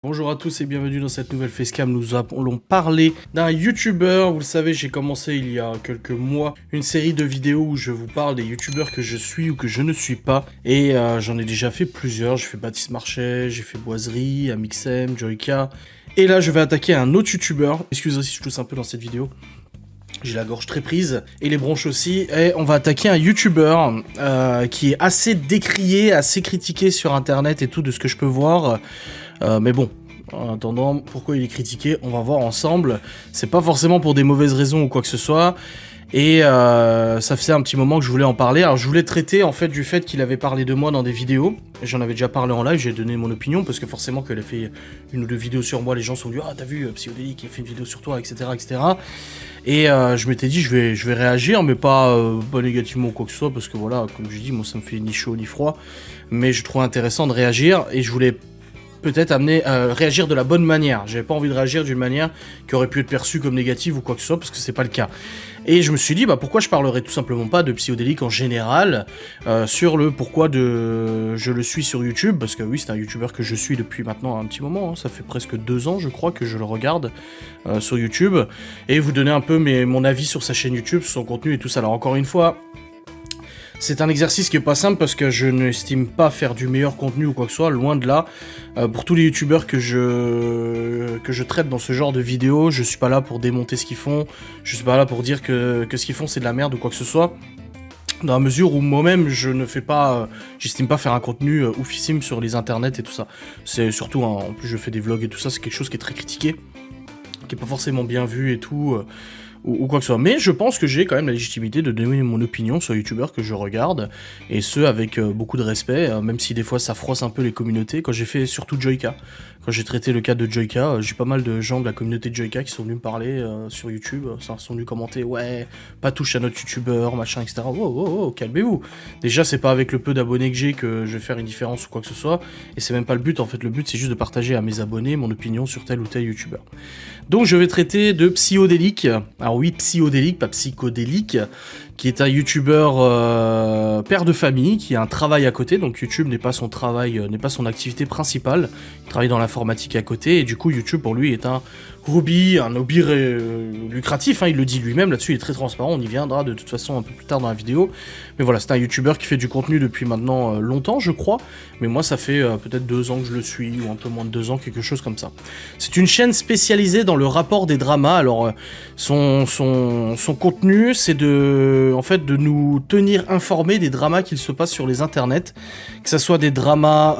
Bonjour à tous et bienvenue dans cette nouvelle facecam. Nous allons parler d'un youtubeur. Vous le savez, j'ai commencé il y a quelques mois une série de vidéos où je vous parle des youtubeurs que je suis ou que je ne suis pas. Et j'en ai déjà fait plusieurs. J'ai fait Baptiste Marchais, j'ai fait Boiserie, Amixem, Joyka. Et là, je vais attaquer un autre youtubeur. Excusez si je tousse un peu dans cette vidéo. J'ai la gorge très prise et les bronches aussi. Et on va attaquer un youtubeur qui est assez décrié, assez critiqué sur internet et tout de ce que je peux voir. Mais bon, en attendant, pourquoi il est critiqué, on va voir ensemble. C'est pas forcément pour des mauvaises raisons ou quoi que ce soit. Et ça faisait un petit moment que je voulais en parler. Alors je voulais traiter en fait du fait qu'il avait parlé de moi dans des vidéos. J'en avais déjà parlé en live, j'ai donné mon opinion parce que forcément qu'elle a fait une ou deux vidéos sur moi, les gens sont dit ah t'as vu Psyodélique, il a fait une vidéo sur toi, etc. etc. Et je m'étais dit je vais réagir, mais pas négativement ou quoi que ce soit, parce que voilà, comme je dis, moi ça me fait ni chaud ni froid. Mais je trouve intéressant de réagir et je voulais peut-être amener réagir de la bonne manière. J'avais pas envie de réagir d'une manière qui aurait pu être perçue comme négative ou quoi que ce soit, parce que c'est pas le cas. Et je me suis dit, bah pourquoi je parlerais tout simplement pas de Psyodélique en général, sur le pourquoi je le suis sur YouTube, parce que oui, c'est un youtubeur que je suis depuis maintenant un petit moment, hein, ça fait presque 2 ans je crois que je le regarde sur YouTube, et vous donner un peu mon avis sur sa chaîne YouTube, sur son contenu et tout ça. Alors encore une fois, c'est un exercice qui est pas simple parce que je n'estime pas faire du meilleur contenu ou quoi que ce soit, loin de là. Pour tous les youtubeurs que je traite dans ce genre de vidéos, je suis pas là pour démonter ce qu'ils font, je suis pas là pour dire que ce qu'ils font c'est de la merde ou quoi que ce soit. Dans la mesure où moi-même je ne fais pas, j'estime pas faire un contenu oufissime sur les internets et tout ça. C'est surtout, hein, en plus je fais des vlogs et tout ça, c'est quelque chose qui est très critiqué, qui est pas forcément bien vu et tout. Ou quoi que ce soit. Mais je pense que j'ai quand même la légitimité de donner mon opinion sur les youtubeurs que je regarde, et ce avec beaucoup de respect, même si des fois ça froisse un peu les communautés. Quand j'ai fait surtout Joyka, quand j'ai traité le cas de Joyka, j'ai pas mal de gens de la communauté de Joyka qui sont venus me parler sur YouTube, sont venus commenter, ouais, pas touche à notre youtubeur, machin, etc. Oh, calmez-vous. Déjà, c'est pas avec le peu d'abonnés que j'ai que je vais faire une différence ou quoi que ce soit, et c'est même pas le but, en fait, le but c'est juste de partager à mes abonnés mon opinion sur tel ou tel youtubeur. Donc je vais traiter de Psyodélique. Alors oui, Psyodélique, pas psychodélique, qui est un youtubeur père de famille, qui a un travail à côté, donc YouTube n'est pas son travail, n'est pas son activité principale, il travaille dans l'informatique à côté, et du coup YouTube pour lui est un hobby lucratif, hein, il le dit lui-même, là-dessus il est très transparent, on y viendra de toute façon un peu plus tard dans la vidéo, mais voilà, c'est un youtubeur qui fait du contenu depuis maintenant longtemps je crois, mais moi ça fait peut-être 2 ans que je le suis, ou un peu moins de 2 ans, quelque chose comme ça. C'est une chaîne spécialisée dans le rapport des dramas. Alors son contenu c'est de nous tenir informés des dramas qu'il se passe sur les internets, que ça soit des dramas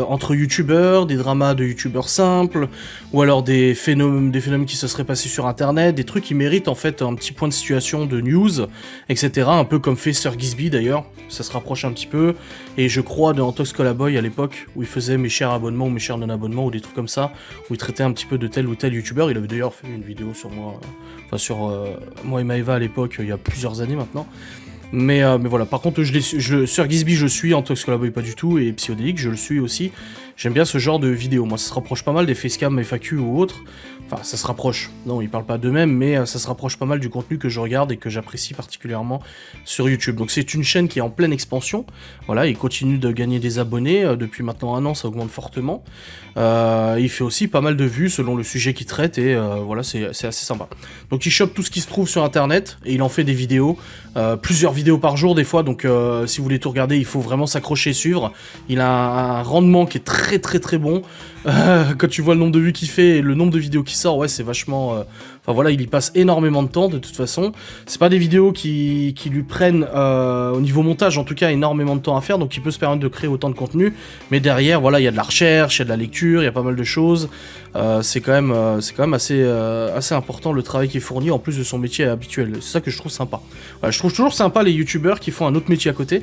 entre youtubeurs, des dramas de youtubeurs simples, ou alors des phénomènes qui se seraient passés sur internet, des trucs qui méritent en fait un petit point de situation de news, etc. Un peu comme fait Sir Gizby d'ailleurs, ça se rapproche un petit peu, et je crois dans Tox Colaboy à l'époque, où il faisait mes chers abonnements ou mes chers non-abonnements, ou des trucs comme ça, où il traitait un petit peu de tel ou tel youtubeur. Il avait d'ailleurs fait une vidéo sur moi, sur moi et Maëva à l'époque, il y a plusieurs années maintenant. Mais voilà, par contre, Sir Gizby je suis, en Tox Colaboy pas du tout, et Psyodélique je le suis aussi. J'aime bien ce genre de vidéos, moi ça se rapproche pas mal des facecam FAQ ou autres. Enfin, ça se rapproche, non, ils parlent pas d'eux-mêmes, mais ça se rapproche pas mal du contenu que je regarde et que j'apprécie particulièrement sur YouTube. Donc c'est une chaîne qui est en pleine expansion, voilà, il continue de gagner des abonnés, depuis maintenant 1 an, ça augmente fortement. Il fait aussi pas mal de vues selon le sujet qu'il traite, et voilà, c'est assez sympa. Donc il chope tout ce qui se trouve sur internet, et il en fait des vidéos, plusieurs vidéos par jour des fois, donc si vous voulez tout regarder, il faut vraiment s'accrocher et suivre. Il a un rendement qui est très bon. Quand tu vois le nombre de vues qu'il fait et le nombre de vidéos qui sort, ouais, c'est vachement... Enfin voilà, il y passe énormément de temps de toute façon. C'est pas des vidéos qui lui prennent, au niveau montage en tout cas, énormément de temps à faire, donc il peut se permettre de créer autant de contenu. Mais derrière, voilà, il y a de la recherche, il y a de la lecture, il y a pas mal de choses. C'est quand même assez important le travail qui est fourni en plus de son métier habituel. C'est ça que je trouve sympa. Voilà, je trouve toujours sympa les youtubeurs qui font un autre métier à côté,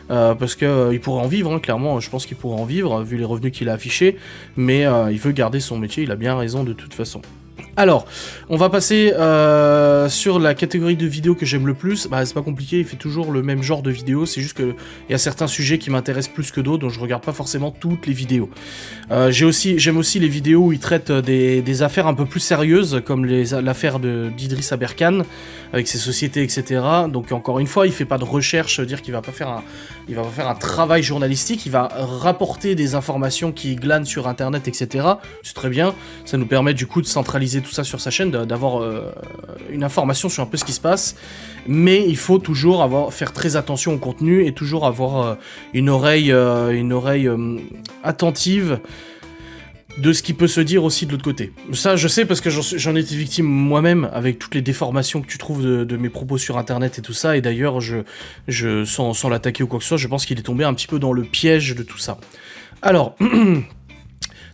parce qu'il pourrait en vivre, hein, clairement, je pense qu'il pourrait en vivre vu les revenus qu'il a affichés, mais il veut garder son métier, il a bien raison de toute façon. Alors, on va passer sur la catégorie de vidéos que j'aime le plus. Bah, c'est pas compliqué, il fait toujours le même genre de vidéos, c'est juste qu'il y a certains sujets qui m'intéressent plus que d'autres, donc je regarde pas forcément toutes les vidéos. J'aime aussi les vidéos où il traite des affaires un peu plus sérieuses, comme l'affaire d'Idriss Aberkane, avec ses sociétés, etc. Donc encore une fois, il fait pas de recherche, dire qu'il va pas faire un travail journalistique, il va rapporter des informations qu'il glane sur internet, etc. C'est très bien, ça nous permet du coup de centraliser tout ça sur sa chaîne, d'avoir une information sur un peu ce qui se passe, mais il faut toujours faire très attention au contenu et toujours avoir une oreille attentive de ce qui peut se dire aussi de l'autre côté. Ça, je sais parce que j'en ai été victime moi-même avec toutes les déformations que tu trouves de mes propos sur internet et tout ça, et d'ailleurs, sans l'attaquer ou quoi que ce soit, je pense qu'il est tombé un petit peu dans le piège de tout ça. Alors...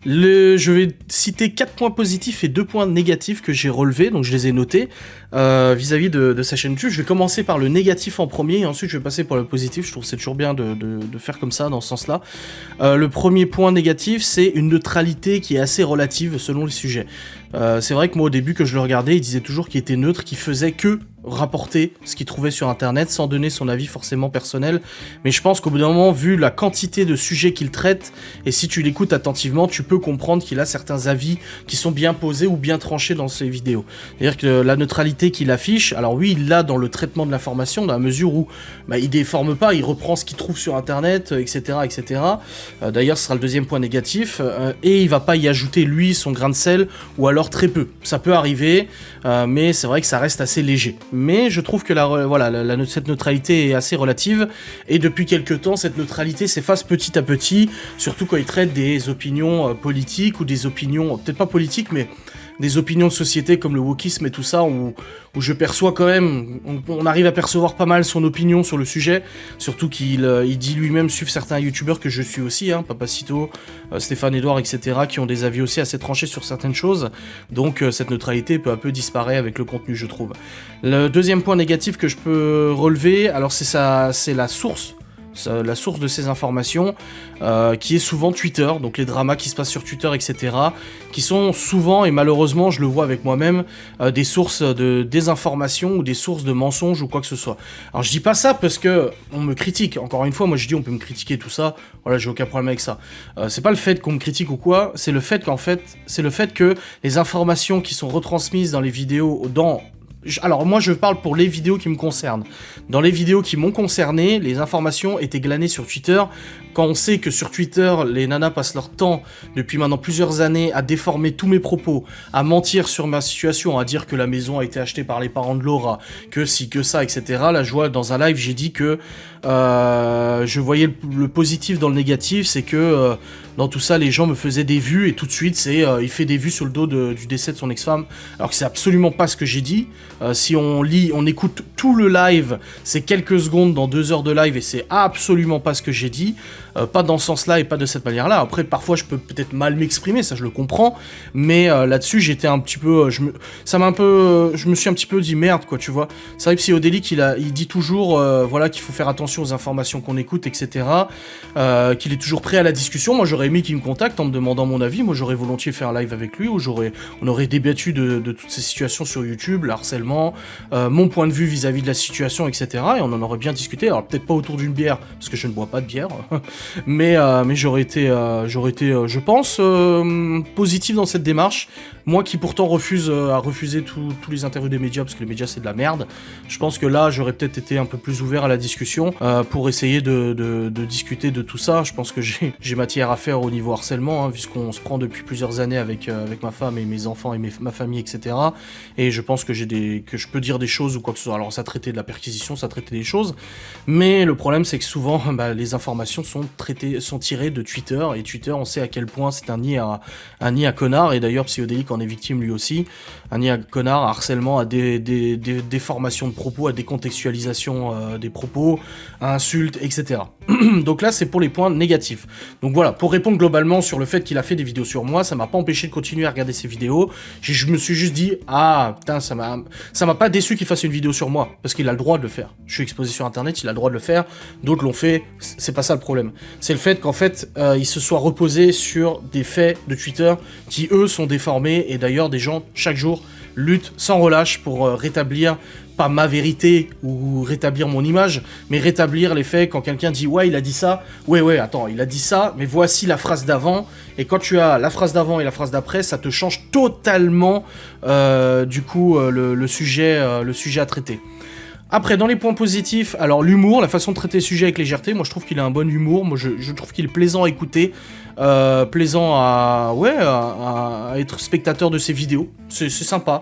je vais citer 4 points positifs et 2 points négatifs que j'ai relevés, donc je les ai notés vis-à-vis de sa chaîne YouTube. Je vais commencer par le négatif en premier et ensuite je vais passer pour le positif. Je trouve que c'est toujours bien de faire comme ça, dans ce sens-là. Le premier point négatif, c'est une neutralité qui est assez relative selon les sujets. C'est vrai que moi au début que je le regardais, il disait toujours qu'il était neutre, qu'il faisait que rapporter ce qu'il trouvait sur internet sans donner son avis forcément personnel, mais je pense qu'au bout d'un moment, vu la quantité de sujets qu'il traite, et si tu l'écoutes attentivement, tu peux comprendre qu'il a certains avis qui sont bien posés ou bien tranchés dans ses vidéos. C'est-à-dire que la neutralité qu'il affiche, alors oui, il l'a dans le traitement de l'information, dans la mesure où il déforme pas, il reprend ce qu'il trouve sur internet, etc. etc. D'ailleurs, ce sera le deuxième point négatif, et il va pas y ajouter lui son grain de sel, ou alors très peu. Ça peut arriver, mais c'est vrai que ça reste assez léger. Mais je trouve que cette neutralité est assez relative, et depuis quelques temps, cette neutralité s'efface petit à petit, surtout quand il traite des opinions politiques, ou des opinions, peut-être pas politiques, mais des opinions de société comme le wokisme et tout ça, où je perçois quand même, on arrive à percevoir pas mal son opinion sur le sujet, surtout qu'il dit lui-même suivre certains youtubeurs que je suis aussi, Papacito, Stéphane Edouard, etc., qui ont des avis aussi assez tranchés sur certaines choses, donc cette neutralité peu à peu disparaît avec le contenu, je trouve. Le deuxième point négatif que je peux relever, alors c'est la source de ces informations, qui est souvent Twitter, donc les dramas qui se passent sur Twitter, etc., qui sont souvent, et malheureusement je le vois avec moi-même, des sources de désinformation ou des sources de mensonges ou quoi que ce soit. Alors je dis pas ça parce que on me critique, encore une fois, moi je dis on peut me critiquer tout ça, voilà, j'ai aucun problème avec ça. C'est pas le fait qu'on me critique ou quoi, c'est le fait que les informations qui sont retransmises dans les vidéos, alors moi je parle pour les vidéos qui me concernent. Dans les vidéos qui m'ont concerné, les informations étaient glanées sur Twitter. Quand on sait que sur Twitter, les nanas passent leur temps, depuis maintenant plusieurs années, à déformer tous mes propos, à mentir sur ma situation, à dire que la maison a été achetée par les parents de Laura, que si, que ça, etc. Là, je vois dans un live, j'ai dit que je voyais le positif dans le négatif, c'est que dans tout ça, les gens me faisaient des vues, et tout de suite, il fait des vues sur le dos du décès de son ex-femme, alors que c'est absolument pas ce que j'ai dit. Si on écoute tout le live, c'est quelques secondes dans 2 heures de live, et c'est absolument pas ce que j'ai dit. Pas dans ce sens-là et pas de cette manière-là. Après, parfois, je peux peut-être mal m'exprimer, ça je le comprends, mais là-dessus, j'étais un petit peu... je me suis un petit peu dit merde, quoi, tu vois. C'est vrai que Psyodélique, il dit toujours qu'il faut faire attention aux informations qu'on écoute, etc. Qu'il est toujours prêt à la discussion. Moi, j'aurais aimé qu'il me contacte en me demandant mon avis. Moi, j'aurais volontiers fait un live avec lui, où on aurait débattu de toutes ces situations sur YouTube, le harcèlement, mon point de vue vis-à-vis de la situation, etc. Et on en aurait bien discuté. Alors, peut-être pas autour d'une bière, parce que je ne bois pas de bière, mais j'aurais été, je pense, positif dans cette démarche. Moi qui pourtant a refusé tous les interviews des médias, parce que les médias c'est de la merde, je pense que là j'aurais peut-être été un peu plus ouvert à la discussion, pour essayer de discuter de tout ça. Je pense que j'ai matière à faire au niveau harcèlement, puisqu'on se prend depuis plusieurs années avec ma femme et mes enfants et ma famille, etc. Et je pense que que je peux dire des choses ou quoi que ce soit. Alors ça traitait de la perquisition, ça traitait des choses, mais le problème c'est que souvent les informations sont tirées de Twitter, et Twitter on sait à quel point c'est un nid à connards, et d'ailleurs Psyodélique en est victime lui aussi, un nid à connards, à harcèlement, à des déformations de propos, à décontextualisation des propos, à insultes, etc. Donc là c'est pour les points négatifs. Donc voilà, pour répondre globalement sur le fait qu'il a fait des vidéos sur moi, ça m'a pas empêché de continuer à regarder ses vidéos. Je me suis juste dit, ah putain, ça m'a pas déçu qu'il fasse une vidéo sur moi, parce qu'il a le droit de le faire. Je suis exposé sur internet, il a le droit de le faire, d'autres l'ont fait, c'est pas ça le problème. C'est le fait qu'en fait, il se soit reposé sur des faits de Twitter qui, eux, sont déformés. Et d'ailleurs, des gens, chaque jour, luttent sans relâche pour rétablir, pas ma vérité ou rétablir mon image, mais rétablir les faits quand quelqu'un dit « Ouais, il a dit ça. Ouais, attends, il a dit ça, mais voici la phrase d'avant. » Et quand tu as la phrase d'avant et la phrase d'après, ça te change totalement, du coup, le sujet à traiter. Après, dans les points positifs, alors l'humour, la façon de traiter le sujet avec légèreté, moi je trouve qu'il a un bon humour, moi je trouve qu'il est plaisant à écouter, plaisant à être spectateur de ses vidéos, c'est sympa,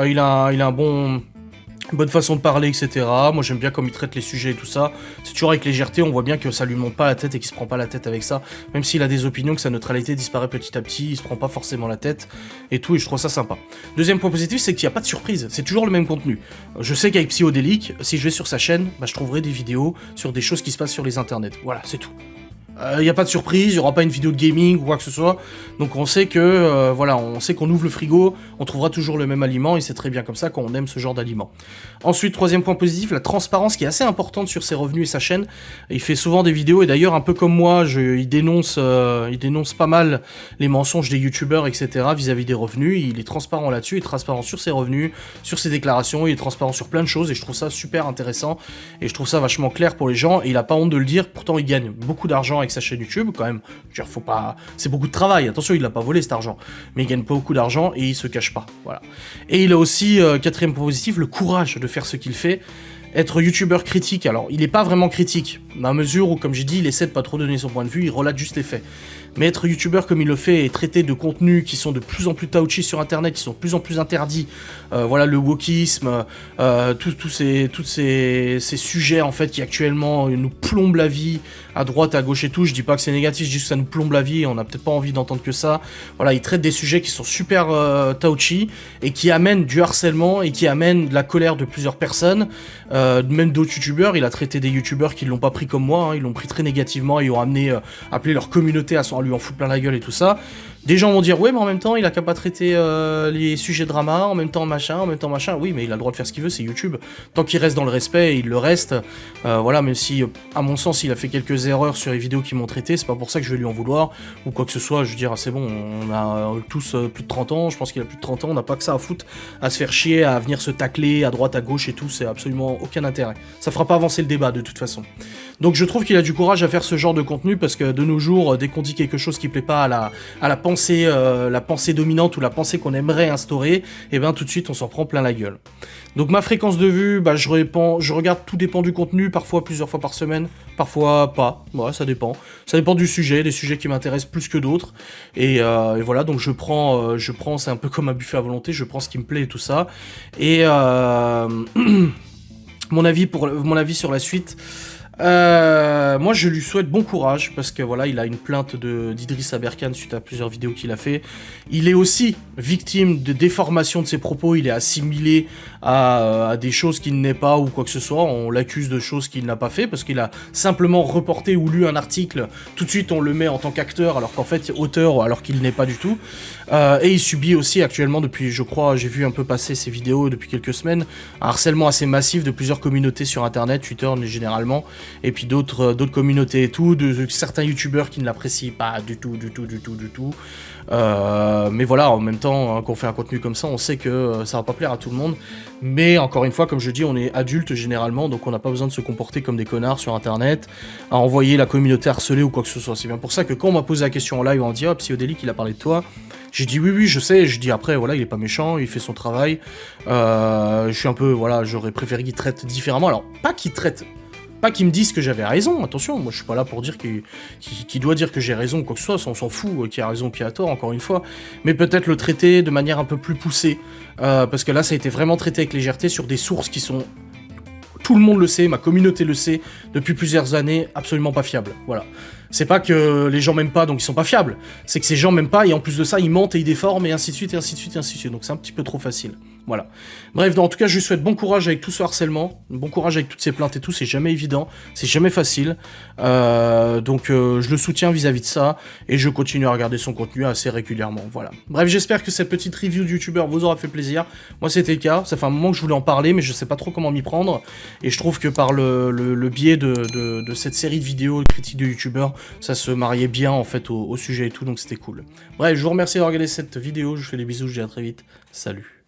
il a un bonne façon de parler, etc. Moi j'aime bien comme il traite les sujets et tout ça. C'est toujours avec légèreté, on voit bien que ça lui monte pas la tête et qu'il se prend pas la tête avec ça. Même s'il a des opinions, que sa neutralité disparaît petit à petit, il se prend pas forcément la tête et tout, et je trouve ça sympa. Deuxième point positif, c'est qu'il n'y a pas de surprise, c'est toujours le même contenu. Je sais qu'avec Psyodélique, si je vais sur sa chaîne, bah, je trouverai des vidéos sur des choses qui se passent sur les internets. Voilà, c'est tout. Il n'y a pas de surprise, il n'y aura pas une vidéo de gaming ou quoi que ce soit. Donc on sait que, voilà, on sait qu'on ouvre le frigo, on trouvera toujours le même aliment et c'est très bien comme ça quand on aime ce genre d'aliment. Ensuite, troisième point positif, la transparence qui est assez importante sur ses revenus et sa chaîne. Il fait souvent des vidéos et d'ailleurs, un peu comme moi, il dénonce pas mal les mensonges des youtubeurs, etc. vis-à-vis des revenus. Il est transparent là-dessus, il est transparent sur ses revenus, sur ses déclarations, il est transparent sur plein de choses et je trouve ça super intéressant et je trouve ça vachement clair pour les gens et il a pas honte de le dire, pourtant il gagne beaucoup d'argent avec sa chaîne YouTube, quand même, je veux dire, faut pas... c'est beaucoup de travail, attention, il l'a pas volé cet argent, mais il gagne pas beaucoup d'argent et il se cache pas, voilà. Et il a aussi, quatrième point positif, le courage de faire ce qu'il fait, être youtubeur critique. Alors, il est pas vraiment critique, dans la mesure où, comme j'ai dit, il essaie de pas trop donner son point de vue, il relate juste les faits. Mais être youtubeur comme il le fait et traiter de contenus qui sont de plus en plus touchy sur internet, qui sont de plus en plus interdits, voilà, le wokisme, tous ces sujets en fait qui actuellement nous plombent la vie à droite, à gauche et tout. Je dis pas que c'est négatif, je dis que ça nous plombe la vie et on a peut-être pas envie d'entendre que ça. Voilà, il traite des sujets qui sont super touchy et qui amènent du harcèlement et qui amènent de la colère de plusieurs personnes, même d'autres youtubeurs. Il a traité des youtubeurs qui l'ont pas pris comme moi, hein, ils l'ont pris très négativement et ont appelé leur communauté à lui en foutre plein la gueule et tout ça. Des gens vont dire ouais mais en même temps il a qu'à pas traiter les sujets drama, en même temps machin, oui mais il a le droit de faire ce qu'il veut, c'est YouTube. Tant qu'il reste dans le respect, il le reste. Voilà, même si à mon sens il a fait quelques erreurs sur les vidéos qui m'ont traité, c'est pas pour ça que je vais lui en vouloir ou quoi que ce soit. Je veux dire c'est bon, on a tous plus de 30 ans, je pense qu'il a plus de 30 ans, on n'a pas que ça à foutre, à se faire chier, à venir se tacler à droite à gauche et tout, c'est absolument aucun intérêt. Ça fera pas avancer le débat de toute façon. Donc je trouve qu'il a du courage à faire ce genre de contenu parce que de nos jours, dès qu'on dit quelque chose qui plaît pas à la pensée dominante ou la pensée qu'on aimerait instaurer, et ben tout de suite on s'en prend plein la gueule. Donc ma fréquence de vue, bah, je regarde, tout dépend du contenu, parfois plusieurs fois par semaine, parfois pas, ouais, ça dépend du sujet, des sujets qui m'intéressent plus que d'autres, et voilà, donc je prends, c'est un peu comme un buffet à volonté, je prends ce qui me plaît et tout ça, et mon avis sur la suite. Moi je lui souhaite bon courage parce que voilà, il a une plainte d'Idriss Aberkan suite à plusieurs vidéos qu'il a fait. Il est aussi victime de déformation de ses propos, il est assimilé à des choses qu'il n'est pas ou quoi que ce soit, on l'accuse de choses qu'il n'a pas fait parce qu'il a simplement reporté ou lu un article, tout de suite on le met en tant qu'acteur alors qu'en fait auteur alors qu'il n'est pas du tout. Et il subit aussi actuellement depuis, je crois, j'ai vu un peu passer ses vidéos depuis quelques semaines, un harcèlement assez massif de plusieurs communautés sur internet, Twitter généralement, et puis d'autres communautés et tout, de certains youtubeurs qui ne l'apprécient pas du tout. Mais voilà, en même temps, hein, quand on fait un contenu comme ça, on sait que ça va pas plaire à tout le monde. Mais encore une fois, comme je dis, on est adulte généralement, donc on n'a pas besoin de se comporter comme des connards sur internet, à envoyer la communauté harcelée ou quoi que ce soit. C'est bien pour ça que quand on m'a posé la question en live, on m'a dit « Ah, Psyodélique, il a parlé de toi », j'ai dit oui, je sais, je dis après, voilà, il est pas méchant, il fait son travail, je suis un peu, voilà, j'aurais préféré qu'il traite différemment, alors pas qu'il me dise que j'avais raison, attention, moi je suis pas là pour dire qu'il doit dire que j'ai raison ou quoi que ce soit, on s'en fout, qui a raison ou qui a tort, encore une fois, mais peut-être le traiter de manière un peu plus poussée, parce que là ça a été vraiment traité avec légèreté sur des sources qui sont, tout le monde le sait, ma communauté le sait, depuis plusieurs années, absolument pas fiables, voilà. C'est pas que les gens m'aiment pas donc ils sont pas fiables, c'est que ces gens m'aiment pas et en plus de ça ils mentent et ils déforment et ainsi de suite et ainsi de suite et ainsi de suite, donc c'est un petit peu trop facile. Voilà. Bref, en tout cas, je lui souhaite bon courage avec tout ce harcèlement, bon courage avec toutes ces plaintes et tout, c'est jamais évident, c'est jamais facile. Donc je le soutiens vis-à-vis de ça, et je continue à regarder son contenu assez régulièrement, voilà. Bref, j'espère que cette petite review de youtubeur vous aura fait plaisir. Moi, c'était le cas, ça fait un moment que je voulais en parler, mais je sais pas trop comment m'y prendre, et je trouve que par le biais de cette série de vidéos de critiques de youtubeurs, ça se mariait bien, en fait, au sujet et tout, donc c'était cool. Bref, je vous remercie d'avoir regardé cette vidéo, je vous fais des bisous, je vous dis à très vite, salut.